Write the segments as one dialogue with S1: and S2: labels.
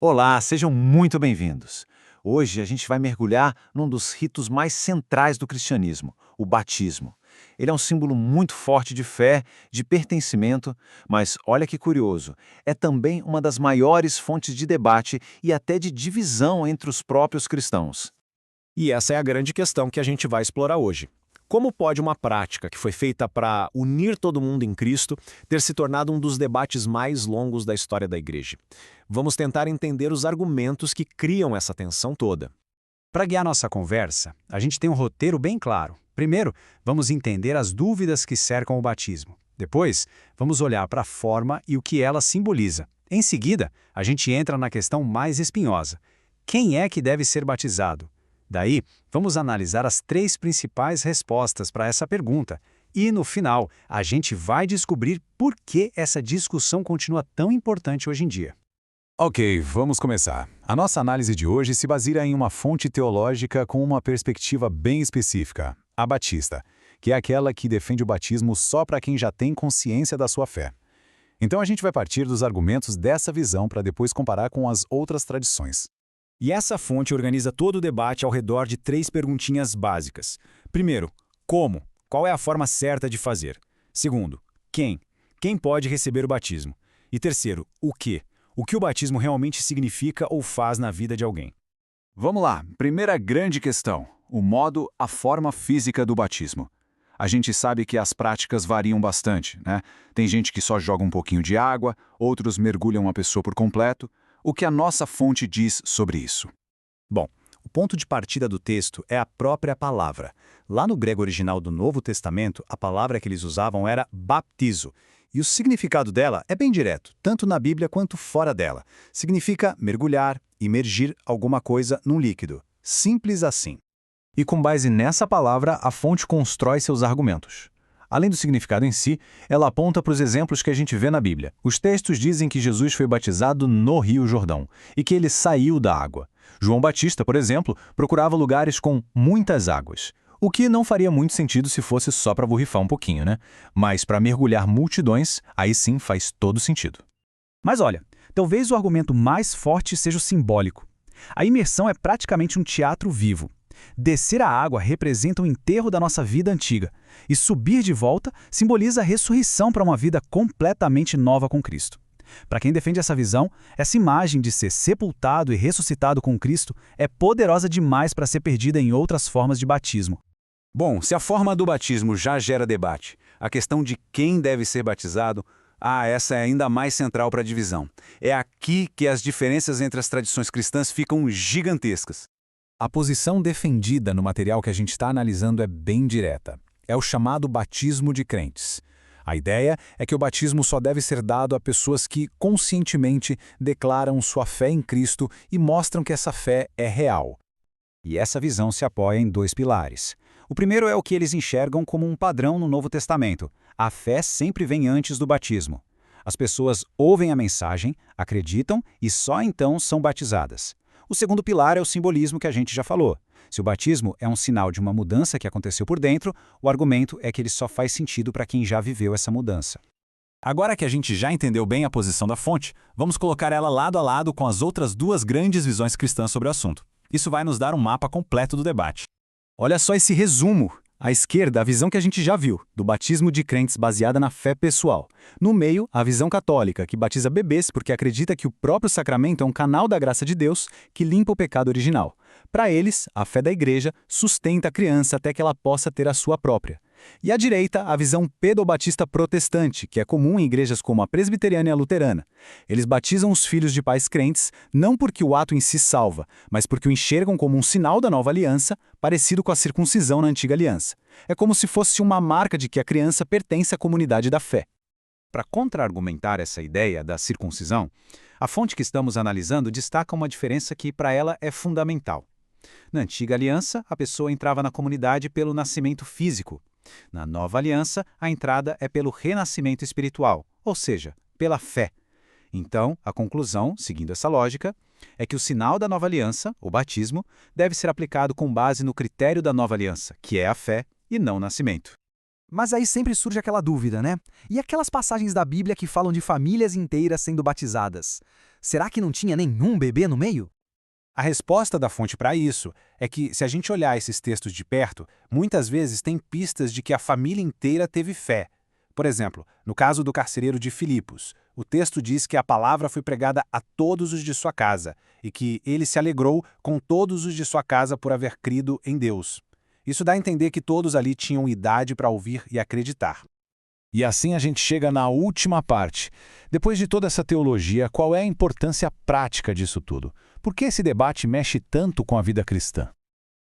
S1: Olá, sejam muito bem-vindos. Hoje a gente vai mergulhar num dos ritos mais centrais do cristianismo, o batismo. Ele é um símbolo muito forte de fé, de pertencimento, mas olha que curioso, é também uma das maiores fontes de debate e até de divisão entre os próprios cristãos.
S2: E essa é a grande questão que a gente vai explorar hoje. Como pode uma prática que foi feita para unir todo mundo em Cristo ter se tornado um dos debates mais longos da história da Igreja? Vamos tentar entender os argumentos que criam essa tensão toda.
S3: Para guiar nossa conversa, a gente tem um roteiro bem claro. Primeiro, vamos entender as dúvidas que cercam o batismo. Depois, vamos olhar para a forma e o que ela simboliza. Em seguida, a gente entra na questão mais espinhosa. Quem é que deve ser batizado? Daí, vamos analisar as três principais respostas para essa pergunta. E, no final, a gente vai descobrir por que essa discussão continua tão importante hoje em dia.
S4: Ok, vamos começar. A nossa análise de hoje se baseia em uma fonte teológica com uma perspectiva bem específica, a batista, que é aquela que defende o batismo só para quem já tem consciência da sua fé. Então a gente vai partir dos argumentos dessa visão para depois comparar com as outras tradições.
S2: E essa fonte organiza todo o debate ao redor de três perguntinhas básicas. Primeiro, como? Qual é a forma certa de fazer? Segundo, quem? Quem pode receber o batismo? E terceiro, o quê? O que o batismo realmente significa ou faz na vida de alguém?
S4: Vamos lá, primeira grande questão, o modo, a forma física do batismo. A gente sabe que as práticas variam bastante, né? Tem gente que só joga um pouquinho de água, outros mergulham a pessoa por completo. O que a nossa fonte diz sobre isso?
S3: Bom, o ponto de partida do texto é a própria palavra. Lá no grego original do Novo Testamento, a palavra que eles usavam era baptizo. E o significado dela é bem direto, tanto na Bíblia quanto fora dela. Significa mergulhar, imergir alguma coisa num líquido. Simples assim. E com base nessa palavra, a fonte constrói seus argumentos. Além do significado em si, ela aponta para os exemplos que a gente vê na Bíblia. Os textos dizem que Jesus foi batizado no Rio Jordão e que ele saiu da água. João Batista, por exemplo, procurava lugares com muitas águas. O que não faria muito sentido se fosse só para borrifar um pouquinho, né? Mas para mergulhar multidões, aí sim faz todo sentido. Mas olha, talvez o argumento mais forte seja o simbólico. A imersão é praticamente um teatro vivo. Descer a água representa o enterro da nossa vida antiga, e subir de volta simboliza a ressurreição para uma vida completamente nova com Cristo. Para quem defende essa visão, essa imagem de ser sepultado e ressuscitado com Cristo é poderosa demais para ser perdida em outras formas de batismo.
S4: Bom, se a forma do batismo já gera debate, a questão de quem deve ser batizado, essa é ainda mais central para a divisão. É aqui que as diferenças entre as tradições cristãs ficam gigantescas. A posição defendida no material que a gente está analisando é bem direta. É o chamado batismo de crentes. A ideia é que o batismo só deve ser dado a pessoas que conscientemente declaram sua fé em Cristo e mostram que essa fé é real. E essa visão se apoia em dois pilares. O primeiro é o que eles enxergam como um padrão no Novo Testamento. A fé sempre vem antes do batismo. As pessoas ouvem a mensagem, acreditam e só então são batizadas. O segundo pilar é o simbolismo que a gente já falou. Se o batismo é um sinal de uma mudança que aconteceu por dentro, o argumento é que ele só faz sentido para quem já viveu essa mudança. Agora que a gente já entendeu bem a posição da fonte, vamos colocar ela lado a lado com as outras duas grandes visões cristãs sobre o assunto. Isso vai nos dar um mapa completo do debate.
S3: Olha só esse resumo. À esquerda, a visão que a gente já viu, do batismo de crentes baseada na fé pessoal. No meio, a visão católica, que batiza bebês porque acredita que o próprio sacramento é um canal da graça de Deus que limpa o pecado original. Para eles, a fé da igreja sustenta a criança até que ela possa ter a sua própria. E à direita, a visão pedobatista protestante, que é comum em igrejas como a presbiteriana e a luterana. Eles batizam os filhos de pais crentes não porque o ato em si salva, mas porque o enxergam como um sinal da nova aliança, parecido com a circuncisão na antiga aliança. É como se fosse uma marca de que a criança pertence à comunidade da fé. Para contra-argumentar essa ideia da circuncisão, a fonte que estamos analisando destaca uma diferença que para ela é fundamental. Na antiga aliança, a pessoa entrava na comunidade pelo nascimento físico. Na nova aliança, a entrada é pelo renascimento espiritual, ou seja, pela fé. Então, a conclusão, seguindo essa lógica, é que o sinal da nova aliança, o batismo, deve ser aplicado com base no critério da nova aliança, que é a fé e não o nascimento.
S5: Mas aí sempre surge aquela dúvida, né? E aquelas passagens da Bíblia que falam de famílias inteiras sendo batizadas? Será que não tinha nenhum bebê no meio?
S2: A resposta da fonte para isso é que, se a gente olhar esses textos de perto, muitas vezes tem pistas de que a família inteira teve fé. Por exemplo, no caso do carcereiro de Filipos, o texto diz que a palavra foi pregada a todos os de sua casa e que ele se alegrou com todos os de sua casa por haver crido em Deus. Isso dá a entender que todos ali tinham idade para ouvir e acreditar. E assim a gente chega na última parte. Depois de toda essa teologia, qual é a importância prática disso tudo? Por que esse debate mexe tanto com a vida cristã?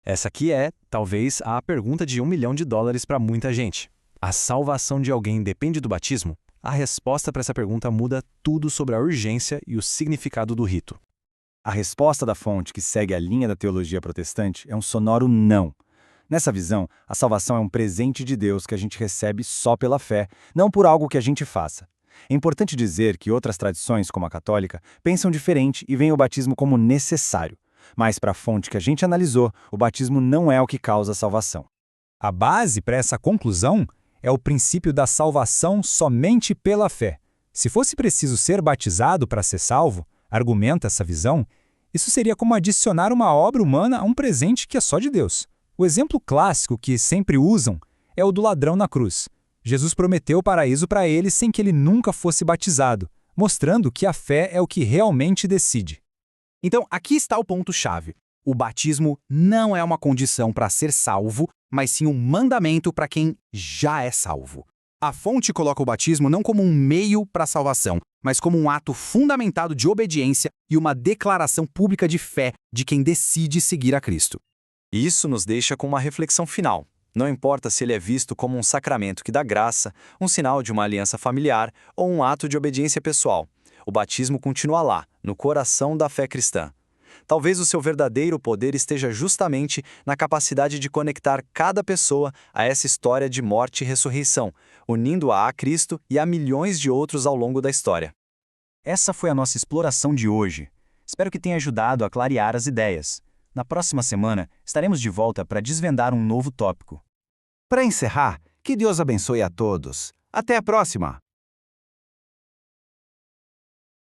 S3: Essa aqui é, talvez, a pergunta de $1 milhão para muita gente. A salvação de alguém depende do batismo? A resposta para essa pergunta muda tudo sobre a urgência e o significado do rito. A resposta da fonte que segue a linha da teologia protestante é um sonoro não. Nessa visão, a salvação é um presente de Deus que a gente recebe só pela fé, não por algo que a gente faça. É importante dizer que outras tradições, como a católica, pensam diferente e veem o batismo como necessário. Mas para a fonte que a gente analisou, o batismo não é o que causa a salvação.
S6: A base para essa conclusão é o princípio da salvação somente pela fé. Se fosse preciso ser batizado para ser salvo, argumenta essa visão, isso seria como adicionar uma obra humana a um presente que é só de Deus. O exemplo clássico que sempre usam é o do ladrão na cruz. Jesus prometeu o paraíso para ele sem que ele nunca fosse batizado, mostrando que a fé é o que realmente decide.
S5: Então, aqui está o ponto-chave. O batismo não é uma condição para ser salvo, mas sim um mandamento para quem já é salvo. A fonte coloca o batismo não como um meio para a salvação, mas como um ato fundamentado de obediência e uma declaração pública de fé de quem decide seguir a Cristo.
S3: Isso nos deixa com uma reflexão final. Não importa se ele é visto como um sacramento que dá graça, um sinal de uma aliança familiar ou um ato de obediência pessoal. O batismo continua lá, no coração da fé cristã. Talvez o seu verdadeiro poder esteja justamente na capacidade de conectar cada pessoa a essa história de morte e ressurreição, unindo-a a Cristo e a milhões de outros ao longo da história. Essa foi a nossa exploração de hoje. Espero que tenha ajudado a clarear as ideias. Na próxima semana, estaremos de volta para desvendar um novo tópico.
S1: Para encerrar, que Deus abençoe a todos. Até a próxima!